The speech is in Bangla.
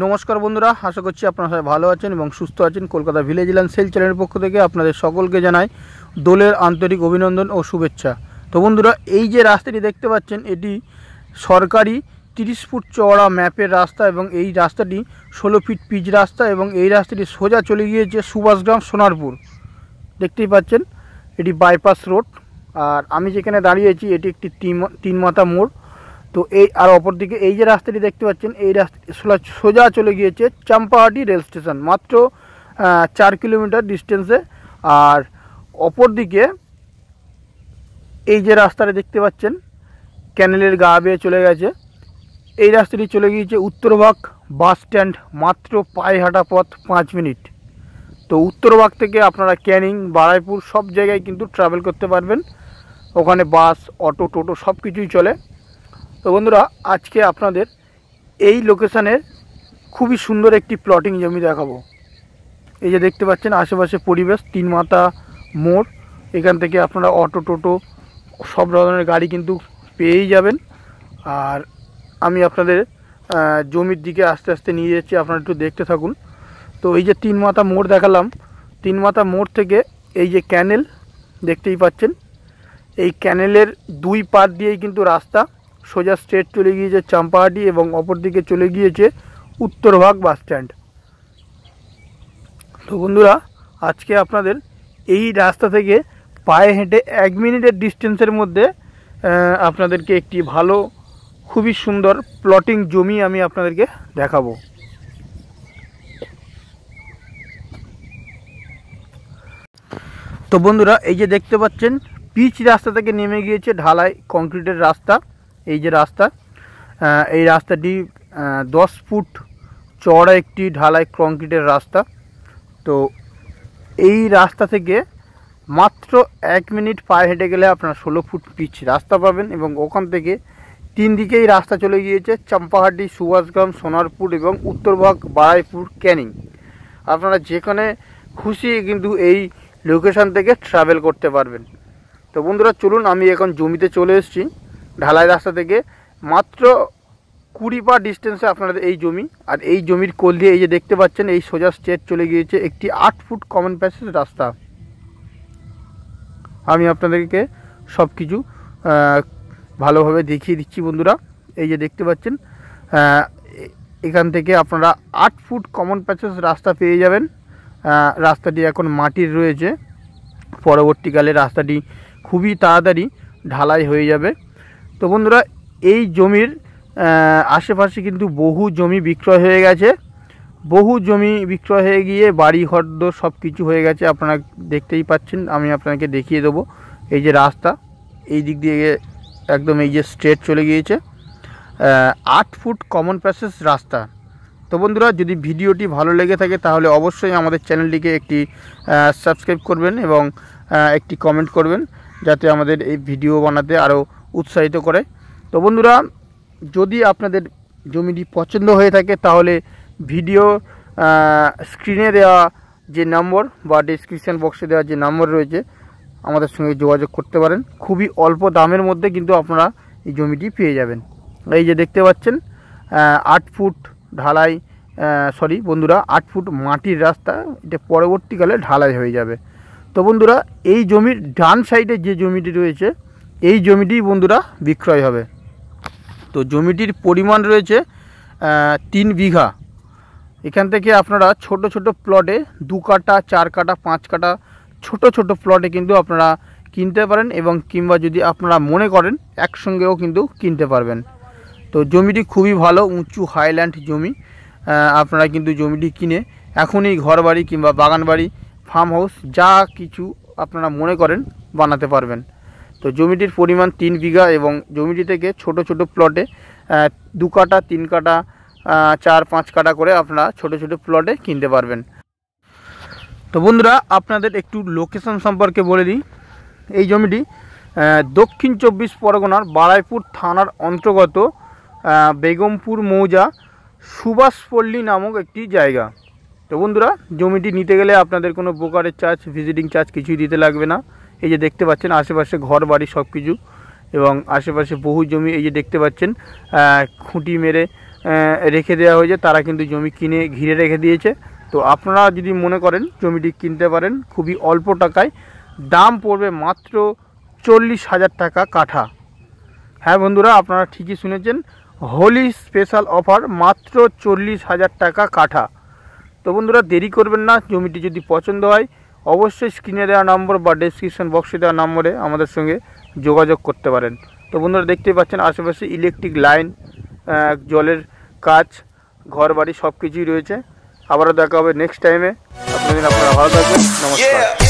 নমস্কার বন্ধুরা, আশা করছি আপনারা সবাই ভালো আছেন এবং সুস্থ আছেন। কলকাতা ভিলেজ ল্যান্ড সেল চ্যানেলের পক্ষ থেকে আপনাদের সকলকে জানাই দোলের আন্তরিক অভিনন্দন ও শুভেচ্ছা। তো বন্ধুরা, এই যে রাস্তাটি দেখতে পাচ্ছেন, এটি সরকারি 30 ফুট চওড়া ম্যাপের রাস্তা এবং এই রাস্তাটি 16 ফিট পিচ রাস্তা এবং এই রাস্তাটি সোজা চলে গিয়েছে সুভাষগ্রাম সোনারপুর। দেখতেই পাচ্ছেন এটি বাইপাস রোড। আর আমি যেখানে দাঁড়িয়েছি এটি একটি তিন মাথা মোড়। তো এই আর অপর দিকে এই যে রাস্তাটি দেখতে পাচ্ছেন, এই রাস্তা সোজা চলে গিয়েছে চাম্পাহাটি রেল স্টেশন, মাত্র 4 কিলোমিটার ডিস্টেন্সে। আর অপর দিকে এই যে রাস্তাটা দেখতে পাচ্ছেন, ক্যানেলের গা বেয়ে চলে গেছে, এই রাস্তাটি চলে গিয়েছে উত্তরভাগ বাস স্ট্যান্ড, মাত্র পায়ে হাঁটা পথ 5 মিনিট। তো উত্তরভাগ থেকে আপনারা ক্যানিং, বারাইপুর সব জায়গায় কিন্তু ট্রাভেল করতে পারবেন। ওখানে বাস, অটো, টোটো সব কিছুই চলে। তো বন্ধুরা, আজকে আপনাদের এই লোকেশানের খুবই সুন্দর একটি প্লটিং জমি দেখাবো। এই যে দেখতে পাচ্ছেন আশেপাশে পরিবেশ, 3 মাথা মোড়। এখান থেকে আপনারা অটো, টোটো সব ধরনের গাড়ি কিন্তু পেয়েই যাবেন। আর আমি আপনাদের জমির দিকে আস্তে আস্তে নিয়ে যাচ্ছি, আপনারা একটু দেখতে থাকুন। তো এই যে 3 মাথা মোড় দেখালাম, 3 মাথা মোড় থেকে এই যে ক্যানেল দেখতেই পাচ্ছেন, এই ক্যানেলের 2 পার দিয়েই কিন্তু রাস্তা সোজা স্ট্রেট চলে গিয়েছে চাম্পাহাটি এবং অপর দিকে চলে গিয়েছে উত্তরভাগ বাস স্ট্যান্ড। তো বন্ধুরা, আজকে আপনাদের এই রাস্তা থেকে পায়ে হেঁটে 1 মিনিটের ডিস্টেন্সের মধ্যে আপনাদেরকে একটি ভালো, খুবই সুন্দর প্লটিং জমি আমি আপনাদেরকে দেখাবো। তো বন্ধুরা, এই যে দেখতে পাচ্ছেন পিচ রাস্তা থেকে নেমে গিয়েছে ঢালাই কংক্রিটের রাস্তা। এই যে রাস্তা, এই রাস্তাটি 10 ফুট চওড়া একটি ঢালাই কংক্রিটের রাস্তা। তো এই রাস্তা থেকে মাত্র 1 মিনিট পায়ে হেঁটে গেলে আপনারা 16 ফুট পিচ রাস্তা পাবেন এবং ওখান থেকে 3 দিকেই রাস্তা চলে গিয়েছে চাম্পাহাটি, সুভাষগ্রাম, সোনারপুর এবং উত্তরভাগ, বারাইপুর, ক্যানিং। আপনারা যেখানে খুশি কিন্তু এই লোকেশান থেকে ট্রাভেল করতে পারবেন। তো বন্ধুরা চলুন, আমি এখন জমিতে চলে এসেছি। ঢালাই রাস্তা থেকে মাত্র 20 পা ডিস্টেন্সে আপনাদের এই জমি। আর এই জমির কোল দিয়ে এই যে দেখতে পাচ্ছেন, এই সোজা স্ট্রেট চলে গিয়েছে একটি 8 ফুট কমন প্যাসেজ রাস্তা। আমি আপনাদেরকে সব কিছু ভালোভাবে দেখিয়ে দিচ্ছি বন্ধুরা। এই যে দেখতে পাচ্ছেন, এখান থেকে আপনারা 8 ফুট কমন প্যাসেজ রাস্তা পেয়ে যাবেন। রাস্তাটি এখন মাটির রয়েছে, পরবর্তীকালে রাস্তাটি খুবই তাড়াতাড়ি ঢালাই হয়ে যাবে। তো বন্ধুরা, এই জমির আশেপাশে কিন্তু বহু জমি বিক্রয় হয়ে গেছে, বহু জমি বিক্রয় হয়ে গিয়ে বাড়ি ঘরদোর সব কিছু হয়ে গেছে। আপনারা দেখতেই পাচ্ছেন, আমি আপনাকে দেখিয়ে দেবো। এই যে রাস্তা, এই দিক দিয়ে একদম এই যে স্ট্রেট চলে গিয়েছে 8 ফুট কমন প্যাসেজ রাস্তা। তো বন্ধুরা, যদি ভিডিওটি ভালো লেগে থাকে তাহলে অবশ্যই আমাদের চ্যানেলটিকে একটি সাবস্ক্রাইব করবেন এবং একটি কমেন্ট করবেন, যাতে আমাদের এই ভিডিও বানাতে আরও উৎসাহিত করে। তো বন্ধুরা, যদি আপনাদের জমিটি পছন্দ হয়ে থাকে তাহলে ভিডিও স্ক্রিনে দেওয়া যে নম্বর বা ডেসক্রিপশান বক্সে দেওয়া যে নম্বর রয়েছে, আমাদের সঙ্গে যোগাযোগ করতে পারেন। খুবই অল্প দামের মধ্যে কিন্তু আপনারা এই জমিটি পেয়ে যাবেন। এই যে দেখতে পাচ্ছেন 8 ফুট ঢালাই, বন্ধুরা 8 ফুট মাটির রাস্তা, এটা পরবর্তীকালে ঢালাই হয়ে যাবে। তো বন্ধুরা, এই জমির ডান সাইডে যে জমিটি রয়েছে, এই জমিটি বন্ধুরা বিক্রয় হবে। তো জমিটির পরিমাণ রয়েছে 3 বিঘা। এখান থেকে আপনারা ছোট ছোট প্লটে 2 কাঠা, 4 কাঠা, 5 কাঠা ছোট ছোট প্লটে কিন্তু আপনারা কিনতে পারেন এবং কিংবা যদি আপনারা মনে করেন একসঙ্গেও কিন্তু কিনতে পারবেন। তো জমিটি খুবই ভালো, উঁচু হাইল্যান্ড জমি। আপনারা কিন্তু জমিটি কিনে এখনই ঘর বাড়ি কিংবা বাগান বাড়ি, ফার্ম হাউস যা কিছু আপনারা মনে করেন বানাতে পারবেন। তো জমিটির পরিমাণ 3 বিঘা এবং জমিটি থেকে ছোট ছোট প্লটে 2 কাঠা, 3 কাঠা, 4-5 কাঠা করে আপনারা ছোট ছোট প্লটে কিনতে পারবেন। তো বন্ধুরা, আপনাদের একটু লোকেশন সম্পর্কে বলে দিই। এই জমিটি দক্ষিণ 24 পরগনার বারাইপুর থানার অন্তর্গত বেগমপুর মৌজা সুভাষপল্লী নামক একটি জায়গা। তো বন্ধুরা, জমিটি নিতে গেলে আপনাদের কোনো ব্রোকারের চার্জ, ভিজিটিং চার্জ কিছুই দিতে লাগবে না। এই যে দেখতে পাচ্ছেন আশেপাশে ঘর বাড়ি সব কিছু এবং আশেপাশে বহু জমি। এই যে দেখতে পাচ্ছেন খুঁটি মেরে রেখে দেওয়া হয়েছে, তারা কিন্তু জমি কিনে ঘিরে রেখে দিয়েছে। তো আপনারা যদি মনে করেন জমিটি কিনতে পারেন খুবই অল্প টাকায়, দাম পড়বে মাত্র 40,000 টাকা কাঠা। হ্যাঁ বন্ধুরা, আপনারা ঠিকই শুনেছেন, হোলি স্পেশাল অফার, মাত্র 40,000 টাকা কাঠা। তো বন্ধুরা দেরি করবেন না, জমিটি যদি পছন্দ হয় অবশ্যই স্ক্রিনে দেওয়া নম্বর বা ডেসক্রিপশন বক্সে দেওয়া নম্বরে আমাদের সঙ্গে যোগাযোগ করতে পারেন। তো বন্ধুরা দেখতেই পাচ্ছেন আশেপাশে ইলেকট্রিক লাইন, জলের কাজ, ঘর বাড়ি সব কিছুই রয়েছে। আবারও দেখা হবে নেক্সট টাইমে। আপনারা ভালো থাকবেন, নমস্কার।